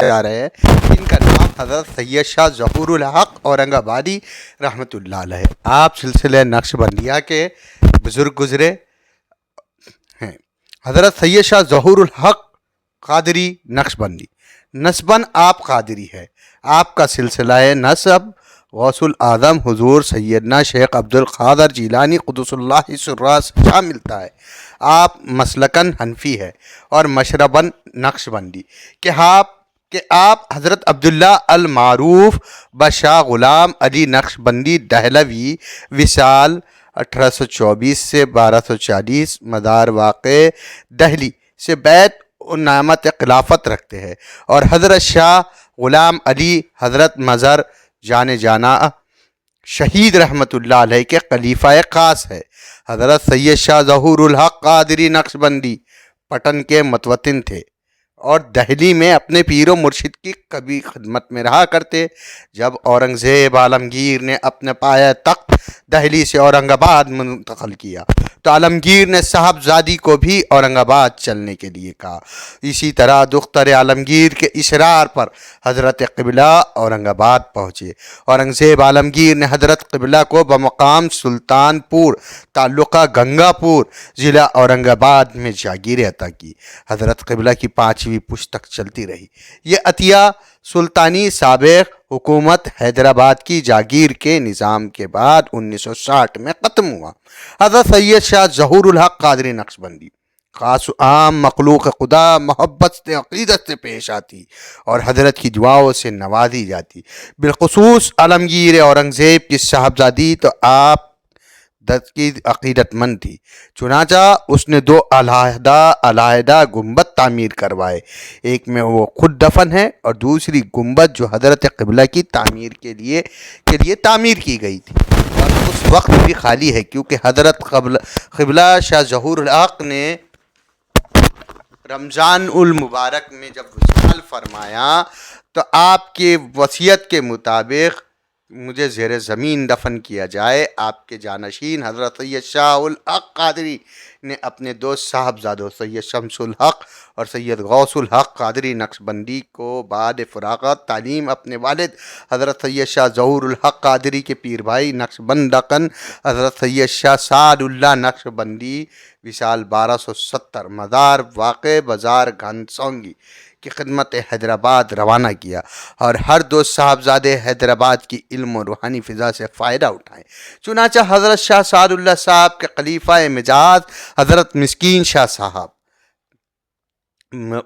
جا رہے ہیں جن کا نام حضرت سید شاہ ظہور الحق اورنگ آبادی رحمۃ اللہ علیہ۔ آپ سلسلہ نقش بندیہ کے بزرگ گزرے ہیں۔ حضرت سید شاہ ظہور الحق قادری نقش بندی، نسباً آپ قادری ہے۔ آپ کا سلسلہ نسب غوث الاعظم حضور سیدنا شیخ عبد القادر جیلانی قدس اللہ سرہ سے جا ملتا ہے۔ آپ مسلکاً حنفی ہے اور مشرباً نقش بندی کہ آپ حضرت عبداللہ المعروف بشاہ غلام علی نقش بندی دہلوی وصال 1824 سے 1240 مدار واقع دہلی سے بیعت نعمت خلافت رکھتے ہیں، اور حضرت شاہ غلام علی حضرت مظہر جانا شہید رحمۃ اللہ علیہ کے خلیفہ خاص ہے۔ حضرت سید شاہ ظہور الحق قادری نقش بندی پٹن کے متوطن تھے اور دہلی میں اپنے پیر و مرشد کی کبھی خدمت میں رہا کرتے۔ جب اورنگزیب عالمگیر نے اپنے پایہ تخت دہلی سے اورنگ آباد منتقل کیا تو عالمگیر نے صاحبزادی کو بھی اورنگ آباد چلنے کے لیے کہا۔ اسی طرح دختر عالمگیر کے اصرار پر حضرت قبلہ اورنگ آباد پہنچے۔ اورنگزیب عالمگیر نے حضرت قبلہ کو بمقام سلطان پور تعلقہ گنگا پور ضلع اورنگ آباد میں جاگیر عطا کی۔ حضرت قبلہ کی 5ویں پشت تک چلتی رہی۔ یہ عطیہ سلطانی سابق حکومت حیدرآباد کی جاگیر کے نظام کے بعد 1960 میں ختم ہوا۔ حضرت سید شاہ ظہور الحق قادری نقش بندی خاص و عام مخلوق خدا محبت سے عقیدت سے پیش آتی اور حضرت کی دعاؤں سے نوازی جاتی۔ بالخصوص عالمگیر اورنگزیب کی صاحبزادی تو آپ کی عقیدت مند تھی، چنانچہ اس نے 2 علیحدہ گنبد تعمیر کروائے۔ ایک میں وہ خود دفن ہے اور دوسری گنبد جو حضرت قبلہ کی تعمیر کے لیے تعمیر کی گئی تھی اور اس وقت بھی خالی ہے، کیونکہ حضرت قبلہ شاہ ظہور الحق نے رمضان المبارک میں جب وصال فرمایا تو آپ کے وصیت کے مطابق مجھے زیر زمین دفن کیا جائے۔ آپ کے جانشین حضرت سید شاہ الحق قادری نے اپنے 2 صاحبزادوں سید شمس الحق اور سید غوث الحق قادری نقش بندی کو بعد فراغت تعلیم اپنے والد حضرت سید شاہ ظہور الحق قادری کے پیر بھائی نقش بندقن حضرت سید شاہ سعد اللہ نقش بندی وصال 1270 مزار واقع بازار گھنسونگی کی خدمت حیدرآباد روانہ کیا، اور ہر 2 صاحبزادے حیدرآباد کی علم و روحانی فضا سے فائدہ اٹھائیں۔ چنانچہ حضرت شاہ سعد اللہ صاحب کے خلیفہ مجاز حضرت مسکین شاہ صاحب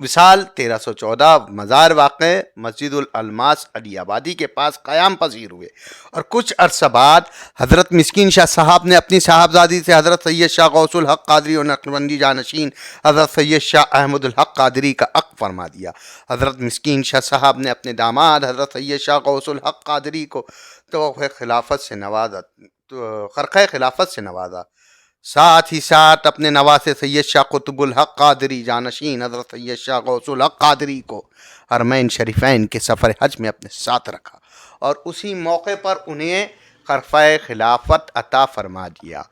وصال 1314 مزار واقع مسجد الالماس علی آبادی کے پاس قیام پذیر ہوئے، اور کچھ عرصہ بعد حضرت مسکین شاہ صاحب نے اپنی صاحبزادی سے حضرت سید شاہ غوث الحق قادری اور نقش بندی جانشین حضرت سید شاہ احمد الحق قادری کا عقد فرما دیا۔ حضرت مسکین شاہ صاحب نے اپنے داماد حضرت سید شاہ غوث الحق قادری کو خرقہ خلافت سے نوازا، ساتھ ہی ساتھ اپنے نواسے سید شاہ قطب الحق قادری جانشین حضرت سید شاہ غوث الحق قادری کو حرمین شریفین کے سفر حج میں اپنے ساتھ رکھا اور اسی موقع پر انہیں خرقہ خلافت عطا فرما دیا۔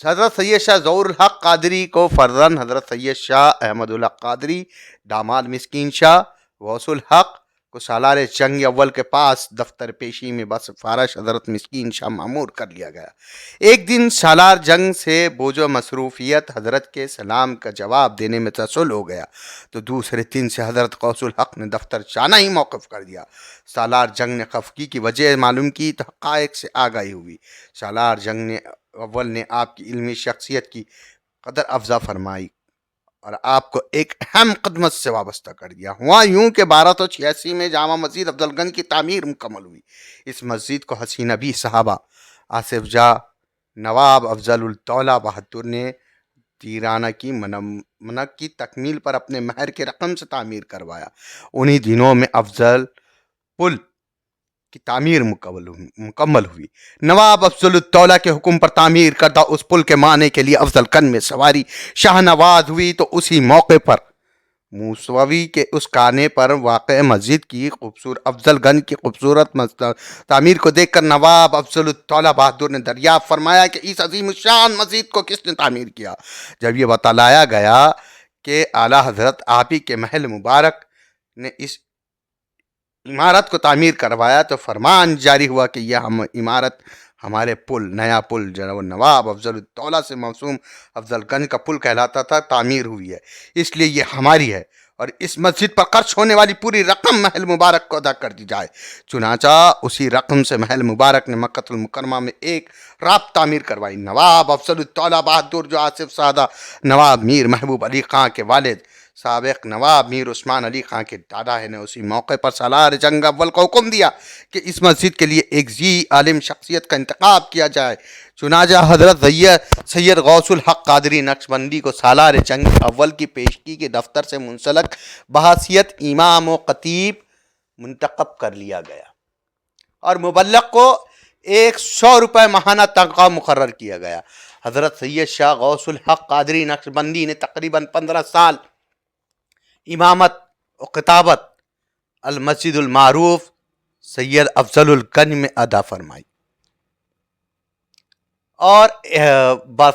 حضرت سید شاہ ظہور الحق قادری کو فرزند حضرت سید شاہ احمد الحق قادری، داماد مسکین شاہ غوث الحق کو سالار جنگ اول کے پاس دفتر پیشی میں بسفارش حضرت مسکین شاہ مامور کر لیا گیا۔ ایک دن سالار جنگ سے بوجھ و مصروفیت حضرت کے سلام کا جواب دینے میں تصل ہو گیا تو دوسرے دن سے حضرت غوث الحق نے دفتر جانا ہی موقف کر دیا۔ سالار جنگ نے خفگی کی وجہ معلوم کی تو حقائق سے آگاہی ہوئی۔ سالار جنگ نے اول نے آپ کی علمی شخصیت کی قدر افزا فرمائی اور آپ کو ایک اہم خدمت سے وابستہ کر دیا۔ ہوا یوں کہ 1286 میں جامع مسجد افضل گنج کی تعمیر مکمل ہوئی۔ اس مسجد کو حسین نبی صحابہ آصف جاہ نواب افضل الدولہ بہادر نے تیرانہ کی منق کی تکمیل پر اپنے مہر کے رقم سے تعمیر کروایا۔ انہی دنوں میں افضل پل کی تعمیر مکمل ہوئی۔ نواب افضل الدولہ کے حکم پر تعمیر کردہ اس پل کے معنی کے لیے افضل گنج میں سواری شاہ نواز ہوئی تو اسی موقع پر موسوی کے اس کانے پر واقع مسجد کی افضل گنج کی خوبصورت تعمیر کو دیکھ کر نواب افضل الدولہ بہادر نے دریافت فرمایا کہ اس عظیم الشان مسجد کو کس نے تعمیر کیا۔ جب یہ بتلایا گیا کہ اعلیٰ حضرت آپ ہی کے محل مبارک نے اس عمارت کو تعمیر کروایا تو فرمان جاری ہوا کہ یہ ہم عمارت ہمارے پل، نیا پل جو نواب افضل الدولہ سے موسوم افضل گنج کا پل کہلاتا تھا، تعمیر ہوئی ہے، اس لیے یہ ہماری ہے، اور اس مسجد پر خرچ ہونے والی پوری رقم محل مبارک کو ادا کر دی جائے۔ چنانچہ اسی رقم سے محل مبارک نے مکہ المکرمہ میں ایک رات تعمیر کروائی۔ نواب افضل الدولہ بہادر جو آصف سادہ نواب میر محبوب علی خان کے والد سابق نواب میر عثمان علی خان کے دادا ہے نے اسی موقع پر سالار جنگ اول کو حکم دیا کہ اس مسجد کے لیے ایک عالم شخصیت کا انتخاب کیا جائے۔ چنانچہ حضرت سید غوث الحق قادری نقشبندی کو سالار جنگ اول کی پیشگی کے دفتر سے منسلک بحیثیت امام و خطیب منتخب کر لیا گیا، اور مبلغ کو 100 روپے ماہانہ تنخواہ مقرر کیا گیا۔ حضرت سید شاہ غوث الحق قادری نقشبندی نے تقریباً 15 سال امامت و خطابت المسجد المعروف سید افضل الگنج میں ادا فرمائی، اور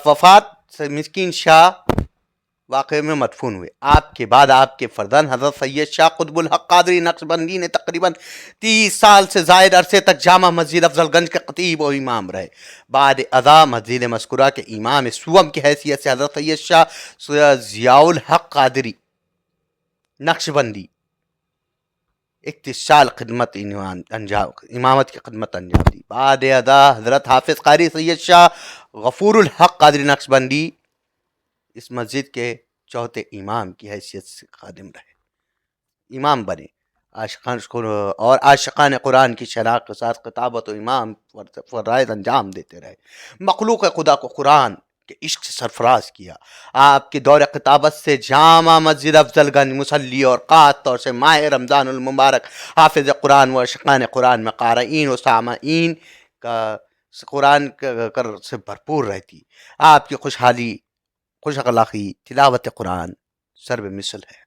وفات سے مسکین شاہ واقعے میں مدفون ہوئے۔ آپ کے بعد آپ کے فرزند حضرت سید شاہ قطب الحق قادری نقشبندی نے تقریباً 30 سال سے زائد عرصے تک جامع مسجد افضل گنج کے خطیب و امام رہے۔ بعد ازاں مسجد مذکورہ کے امام سوم کی حیثیت سے حضرت سید شاہ ضیاء الحق قادری نقشبندی 31 سال خدمت امامت کی خدمت انجام دی۔ بعد ازاں حضرت حافظ قاری سید شاہ غفور الحق قادری نقشبندی اس مسجد کے چوتھے امام کی حیثیت سے خادم رہے، امام بنے، عاشقان قرآن کی شناخت کے ساتھ خطابت و امام فرائض انجام دیتے رہے۔ مخلوق خدا کو قرآن کے عشق سے سرفراز کیا۔ آپ کے دور خطابت سے جامع مسجد افضل گنج مصلی اور خاص طور سے ماہ رمضان المبارک حافظ قرآن و عاشقان قرآن میں قارئین و سامعین کا قرآن سے بھرپور رہتی۔ آپ کی خوشحالی، خوش اخلاقی، تلاوت قرآن سرب مثل ہے۔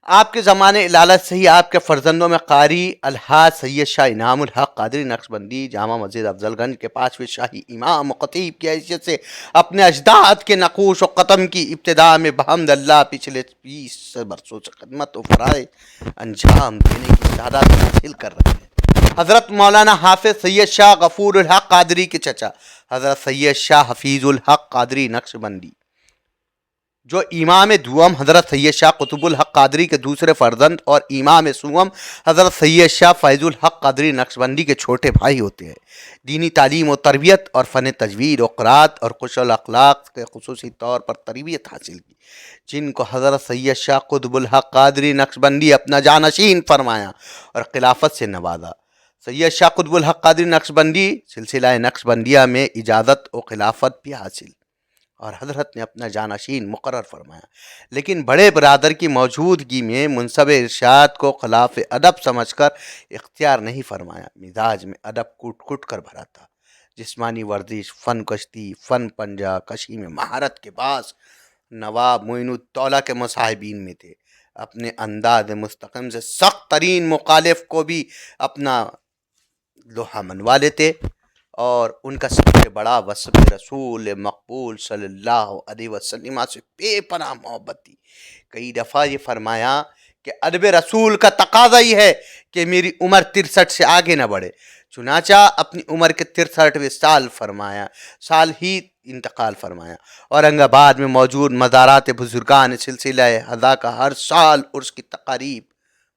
آپ کے زمانے لالچ سے ہی آپ کے فرزندوں میں قاری الحاج سید شاہ انعام الحق قادری نقشبندی جامع مسجد افضل گنج کے 5ویں شاہی امام و خطیب کی حیثیت سے اپنے اجداد کے نقوش و قدم کی ابتدا میں بحمد اللہ پچھلے 20 برسوں سے خدمت و فرائض انجام دینے کی سعادت حاصل کر رہے ہیں۔ حضرت مولانا حافظ سید شاہ غفور الحق قادری کے چچا حضرت سید شاہ حفیظ الحق قادری نقشبندی، جو امام دوم حضرت سید شاہ قطب الحق قادری کے دوسرے فرزند اور امام سوم حضرت سید شاہ فیض الحق قادری نقشبندی کے چھوٹے بھائی ہوتے ہیں، دینی تعلیم و تربیت اور فن تجوید و قرات اور خوش الاخلاق کے خصوصی طور پر تربیت حاصل کی، جن کو حضرت سید شاہ قطب الحق قادری نقشبندی اپنا جانشین فرمایا اور خلافت سے نوازا۔ سید شاہ قطب الحق قادری نقشبندی سلسلہ نقشبندیہ میں اجازت و خلافت بھی حاصل اور حضرت نے اپنا جانشین مقرر فرمایا، لیکن بڑے برادر کی موجودگی میں منصب ارشاد کو خلاف ادب سمجھ کر اختیار نہیں فرمایا۔ مزاج میں ادب کوٹ کوٹ کر بھرا تھا، جسمانی ورزش، فن کشتی، فن پنجہ کشی میں مہارت کے باعث نواب معین الدولہ کے مصاحبین میں تھے۔ اپنے انداز مستقم سے سخت ترین مخالف کو بھی اپنا لوہا منوا لیتے، اور ان کا سب سے بڑا وصف رسول مقبول صلی اللہ علیہ وسلم سے بے پناہ محبت تھی۔ کئی دفعہ یہ فرمایا کہ ادب رسول کا تقاضا ہی ہے کہ میری عمر 63 سے آگے نہ بڑھے، چنانچہ اپنی عمر کے 63ویں سال ہی انتقال فرمایا۔ اورنگ آباد میں موجود مزارات بزرگان سلسلہ حضا کا ہر سال عرس کی تقاریب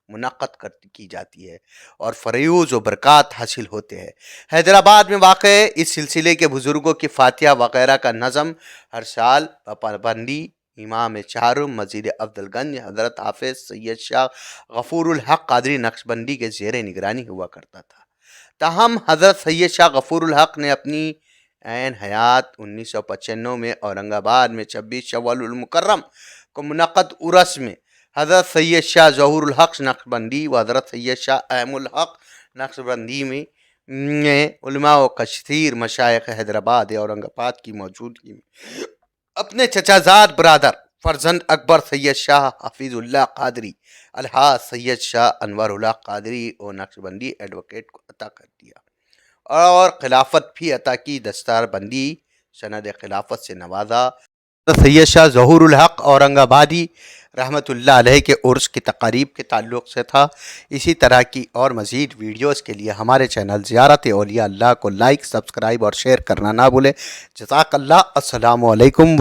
منعقد کی جاتی ہے اور فیوض و برکات حاصل ہوتے ہیں۔ حیدرآباد میں واقع اس سلسلے کے بزرگوں کی فاتحہ وغیرہ کا نظم ہر سال پابندی امام چہارم مسجد افضل گنج حضرت حافظ سید شاہ غفور الحق قادری نقشبندی کے زیر نگرانی ہوا کرتا تھا۔ تاہم حضرت سید شاہ غفور الحق نے اپنی عین حیات 1995 میں اورنگ آباد میں 26 شوال المکرم کو منعقد عرس میں حضرت سید شاہ ظہور الحق نقشبندی و حضرت سید شاہ احم الحق نقشبندی میں علماء و کثیر مشائخ حیدرآباد اورنگ آباد کی موجودگی میں اپنے چچا زاد برادر فرزند اکبر سید شاہ حفیظ اللہ قادری الحاج سید شاہ انور اللہ قادری اور نقشبندی ایڈوکیٹ کو عطا کر دیا اور خلافت بھی عطا کی، دستار بندی سند خلافت سے نوازا۔ سید شاہ ظہور الحق اورنگ آبادی رحمۃ اللہ علیہ کے عرس کی تقاریب کے تعلق سے تھا۔ اسی طرح کی اور مزید ویڈیوز کے لیے ہمارے چینل زیارت اولیاء اللہ کو لائک، سبسکرائب اور شیئر کرنا نہ بھولیں۔ جزاک اللہ۔ السلام علیکم۔